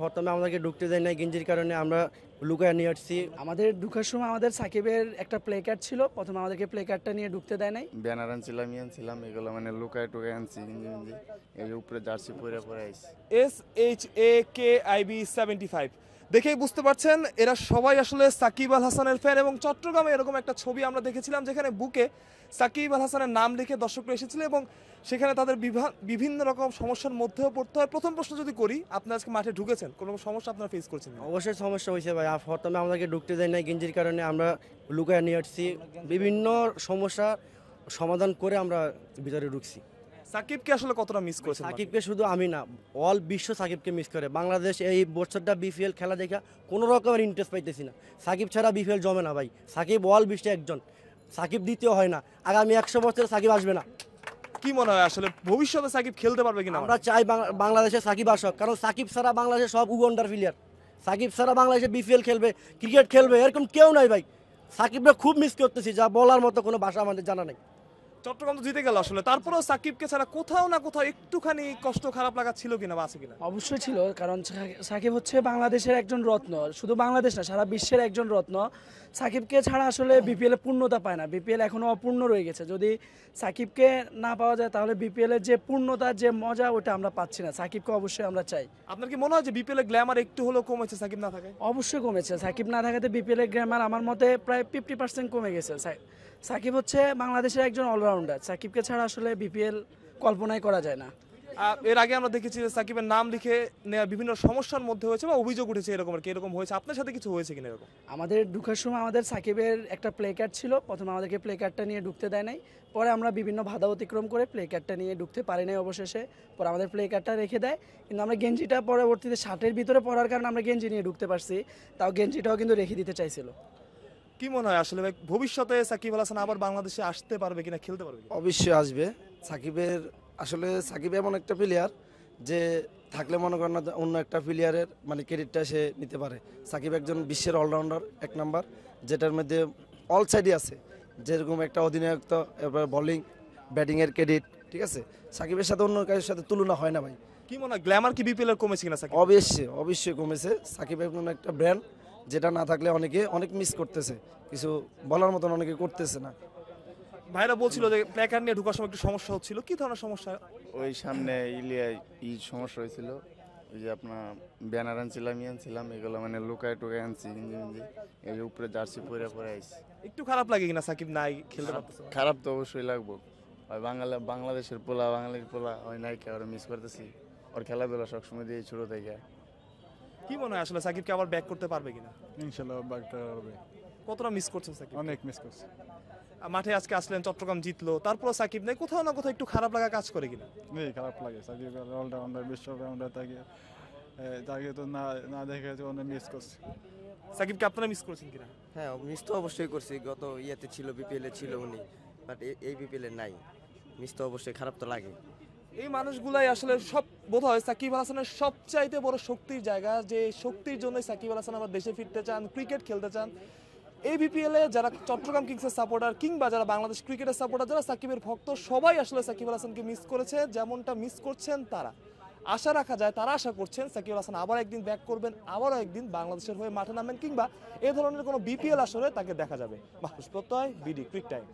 প্রথমে আমাদেরকে ঢুকতে দেয় নাই গেঞ্জির কারণে আমরা লুকায় নিয়ে আসছি। আমাদের ঢুকার সময় আমাদের সাকিবের একটা প্লে কার্ড ছিল, প্রথমে আমাদেরকে প্লে কার্ডটা নিয়ে ঢুকতে দেয় নাই। ব্যানার আনছিলাম এগুলো মানে লুকায় টুকায় আনছি গেঞ্জি এই যে উপরে জার্সি পরে পরে আইছি। SHAKIB75 দেখেই বুঝতে পারছেন এরা সবাই আসলে সাকিব আল হাসানের ফ্যান। এবং চট্টগ্রামে এরকম একটা ছবি আমরা দেখেছিলাম যেখানে বুকে সাকিব আল হাসানের নাম লিখে দর্শকরা এসেছিল এবং সেখানে তাদের বিভিন্ন রকম সমস্যার মধ্যেও পড়তে হয়। প্রথম প্রশ্ন যদি করি, আপনারা আজকে মাঠে ঢুকেছেন, কোনো সমস্যা আপনারা ফেস করছেন? অবশ্যই সমস্যা হয়েছে ভাই। প্রথমে আমাদেরকে ঢুকতে দেয় নাই গেঞ্জির কারণে আমরা লুকায় নিয়ে আসছি। বিভিন্ন সমস্যা সমাধান করে আমরা ভিতরে ঢুকছি। সাকিবকে আসলে কতটা মিস করেছেন? সাকিবকে শুধু আমি না, অল বিশ্ব সাকিবকে মিস করে। বাংলাদেশ এই বছরটা বিপিএল খেলা দেখা কোনো রকমের ইন্টারেস্ট পাইতেছি না। সাকিব ছাড়া বিপিএল জমে না ভাই। সাকিব অল বিশ্বে একজন, সাকিব দ্বিতীয় হয় না। আগামী 100 বছরে সাকিব আসবে না। কি মনে হয় আসলে ভবিষ্যতে সাকিব খেলতে পারবে কিনা? আমরা চাই বাংলাদেশে সাকিব আসক, কারণ সাকিব ছাড়া বাংলাদেশে সব উগন্ডার প্লেয়ার। সাকিব ছাড়া বাংলাদেশে বিপিএল খেলবে, ক্রিকেট খেলবে, এরকম কেউ নাই ভাই। সাকিবরা খুব মিস করতেছি, যা বলার মতো কোনো ভাষা আমাদের জানা নেই। চট্টগ্রাম তো জিতে গেল আসলে, তারপরেও সাকিবকে ছাড়া কোথাও না কোথাও একটুখানি কষ্ট খারাপ লাগা ছিল কিনা বা আছে কিনা? অবশ্যই ছিল, কারণ সাকিব হচ্ছে বাংলাদেশের একজন রত্ন, শুধু বাংলাদেশ না সারা বিশ্বের একজন রত্ন। সাকিবকে ছাড়া আসলে বিপিএল পূর্ণতা পায় না, বিপিএল এখনও অপূর্ণ রয়ে গেছে। যদি সাকিবকে না পাওয়া যায় তাহলে বিপিএলের যে পূর্ণতা, যে মজা, ওটা আমরা পাচ্ছি না। সাকিবকে অবশ্যই আমরা চাই। আপনার কি মনে হয় যে বিপিএল এর গ্ল্যামার একটু হলেও কমেছে সাকিব না থাকে? অবশ্যই কমেছে। সাকিব না থাকাতে বিপিএল এর গ্ল্যামার আমার মতে প্রায় 50% কমে গেছে। সাকিব হচ্ছে বাংলাদেশের একজন অলরাউন্ডার। সাকিবকে ছাড়া আসলে বিপিএল কল্পনাই করা যায় না। এর আগে আমরা দেখেছি যে সাকিবের নাম লিখে নেওয়া বিভিন্ন সমস্যার মধ্যে হয়েছে বা অভিযোগ উঠেছে, এরকম আর কি এরকম হয়েছে। আপনার সাথে কিছু হয়েছে কিনা এরকম? আমাদের ঢুকার সময় আমাদের সাকিবের একটা প্লে কার্ড ছিল, প্রথমে আমাদেরকে প্লে কার্ডটা নিয়ে ঢুকতে দেয় নাই। পরে আমরা বিভিন্ন বাধা অতিক্রম করে প্লে কার্ডটা নিয়ে ঢুকতে পারি নাই অবশেষে। পরে আমাদের প্লে কার্ডটা রেখে দেয়, কিন্তু আমরা গেঞ্জিটা পরবর্তীতে শার্টের ভিতরে পরার কারণে আমরা গেঞ্জি নিয়ে ঢুকতে পারছি, তাও গেঞ্জিটাও কিন্তু রেখে দিতে চাইছিল। কি মনে হয় আসলে ভাই ভবিষ্যতে সাকিব আল হাসান আবার বাংলাদেশে আসতে পারবে কিনা, খেলতে পারবে কিনা? অবশ্যই আসবে। সাকিব এমন একটা প্লেয়ার যে থাকলে মনে করেন না অন্য একটা প্লেয়ারের মানে ক্রেডিটটা সে নিতে পারে। সাকিব একজন বিশ্বের অলরাউন্ডার এক নাম্বার, যেটার মধ্যে অল সাইডই আছে, যেরকম একটা অধিনায়কত্ব, এবার বোলিং ব্যাটিংয়ের ক্রেডিট, ঠিক আছে। সাকিবের সাথে অন্য কারোর সাথে তুলনা হয় না ভাই। কি মনে হয় গ্ল্যামার কি বিপিএল এর কমেছে কিনা সাকিব? অবশ্যই কমেছে। সাকিব এমন একটা ব্র্যান্ড যেটা না থাকলে অনেক মিস করতেছে, কিছু বলার মতন অনেকে করতেছে না। ভাইরা বলছিল যে প্ল্যাকার্ড নিয়ে ঢোকার সময় একটু সমস্যা হচ্ছিল, কি ধরনের সমস্যা? ওই সামনে সমস্যা হয়েছিল, ওই যে আপনার ব্যানার আনছিলাম এগুলো মানে লুকায় টুকায় আনছি গেঞ্জি এই যে উপরে জার্সি পরে পরে আইছি। একটু খারাপ লাগে কিনা সাকিব নাই খেলতে পারতেছে? খারাপ তো অবশ্যই লাগবো। ওই বাংলাদেশের বাঙালির পোলা ওই নায়িকা ওরা মিস করতেছি। ওর খেলাধুলা সবসময় দিয়ে ছোট থেকে। কি মনে হয় আসলে সাকিবকে আবার ব্যাক করতে পারবে কিনা? ইনশাআল্লাহ ব্যাকটা হবে। কতটা মিস করছেন সাকিব? অনেক মিস করছে। মাঠে আজকে আসলেন, চট্টগ্রাম জিতলো, তারপরও সাকিব নেই, কোথাও না কোথাও একটু খারাপ লাগা কাজ করে কিনা? খারাপ লাগে। সাকিব অলরাউন্ডার, বিশ্ব অলরাউন্ডার, তাকে তো না দেখে অনেক মিস করছে। সাকিবকে আপনারা মিস করছেন কিনা? হ্যাঁ, মিস তো অবশ্যই করছি। গত ইয়েতে ছিল, বিপিএল এ ছিল উনি, বাট এই বিপিএল এ নাই। মিস তো অবশ্যই, খারাপ তো লাগে। এই মানুষগুলাই আসলে সব বোধ হয় সাকিব আল হাসানের সবচাইতে বড় শক্তির জায়গা, যে শক্তির জন্য সাকিব আল হাসান আবার দেশে ফিরতে চান, ক্রিকেট খেলতে চান। এই বিপিএল এ যারা চট্টগ্রাম কিংসের সাপোর্টার কিংবা যারা বাংলাদেশ ক্রিকেটের সাপোর্টার, যারা সাকিবের ভক্ত, সবাই আসলে সাকিব আল হাসানকে মিস করেছে। যেমনটা মিস করছেন তারা, আশা রাখা যায় তারা আশা করছেন সাকিব আল হাসান আবার একদিন ব্যাক করবেন, আবারও একদিন বাংলাদেশের হয়ে মাঠে নামবেন, কিংবা এ ধরনের কোনো বিপিএল আসরে তাকে দেখা যাবে। মাহফুজ প্রত্যয়, বিডি ক্রিক টাইম।